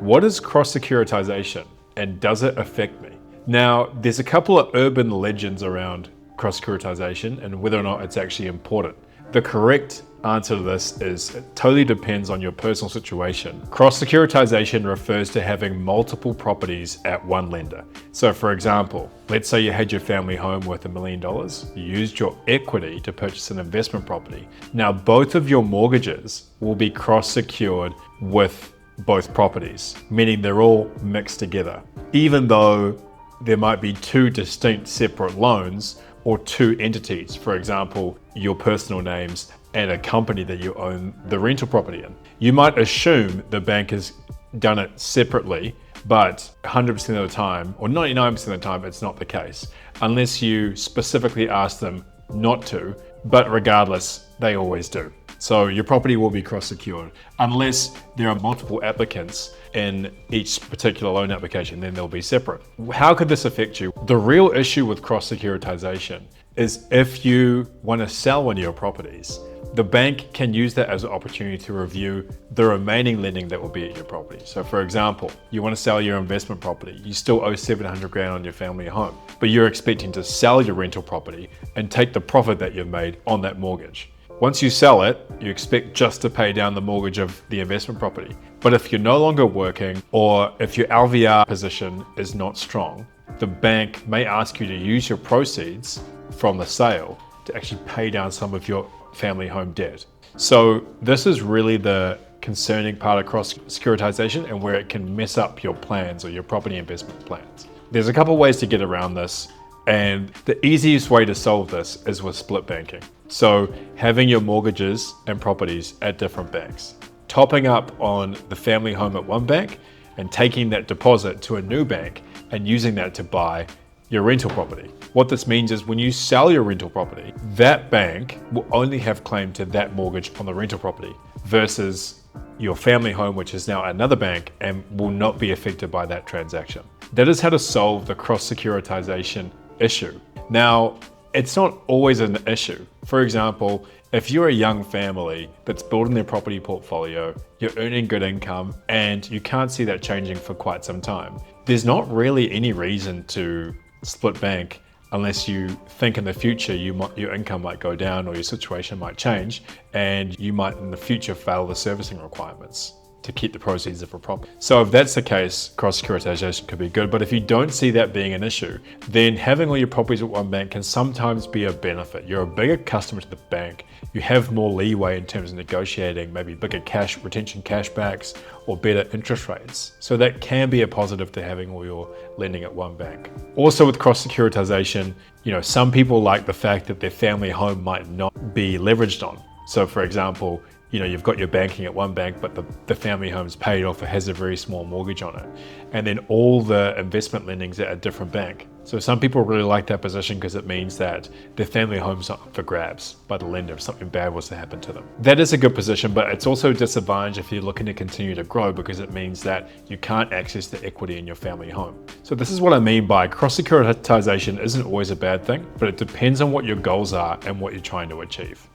What is cross-securitization and does it affect me? Now, there's a couple of urban legends around cross-securitization and whether or not it's actually important. The correct answer to this is it totally depends on your personal situation. Cross-securitization refers to having multiple properties at one lender. So for example, let's say you had your family home worth $1 million. You used your equity to purchase an investment property. Now both of your mortgages will be cross-secured with both properties, meaning they're all mixed together. Even though there might be two distinct separate loans or two entities, for example, your personal names and a company that you own the rental property in. You might assume the bank has done it separately, but 100% of the time, or 99% of the time, it's not the case, unless you specifically ask them not to, but regardless, they always do. So your property will be cross-secured unless there are multiple applicants in each particular loan application, then they'll be separate. How could this affect you? The real issue with cross-securitization is if you want to sell one of your properties, the bank can use that as an opportunity to review the remaining lending that will be at your property. So for example, you want to sell your investment property, you still owe 700 grand on your family home, but you're expecting to sell your rental property and take the profit that you've made on that mortgage. Once you sell it, you expect just to pay down the mortgage of the investment property. But if you're no longer working or if your LVR position is not strong, the bank may ask you to use your proceeds from the sale to actually pay down some of your family home debt. So this is really the concerning part of cross-securitization and where it can mess up your plans or your property investment plans. There's a couple ways to get around this, and the easiest way to solve this is with split banking. So having your mortgages and properties at different banks, topping up on the family home at one bank and taking that deposit to a new bank and using that to buy your rental property. What this means is when you sell your rental property, that bank will only have claim to that mortgage on the rental property versus your family home, which is now another bank and will not be affected by that transaction. That is how to solve the cross-securitization issue. Now, it's not always an issue. For example, if you're a young family that's building their property portfolio, you're earning good income and you can't see that changing for quite some time, there's not really any reason to split bank unless you think in the future your income might go down or your situation might change and you might in the future fail the servicing requirements to keep the proceeds of a property. So if that's the case, cross-securitization could be good, but if you don't see that being an issue, then having all your properties at one bank can sometimes be a benefit. You're a bigger customer to the bank, you have more leeway in terms of negotiating, maybe bigger cash retention cashbacks or better interest rates. So that can be a positive to having all your lending at one bank. Also with cross-securitization, some people like the fact that their family home might not be leveraged on. So for example, you've got your banking at one bank, but the family home's paid off, it has a very small mortgage on it. And then all the investment lending's at a different bank. So some people really like that position because it means that their family home's not up for grabs by the lender if something bad was to happen to them. That is a good position, but it's also a disadvantage if you're looking to continue to grow because it means that you can't access the equity in your family home. So this is what I mean by cross-securitization isn't always a bad thing, but it depends on what your goals are and what you're trying to achieve.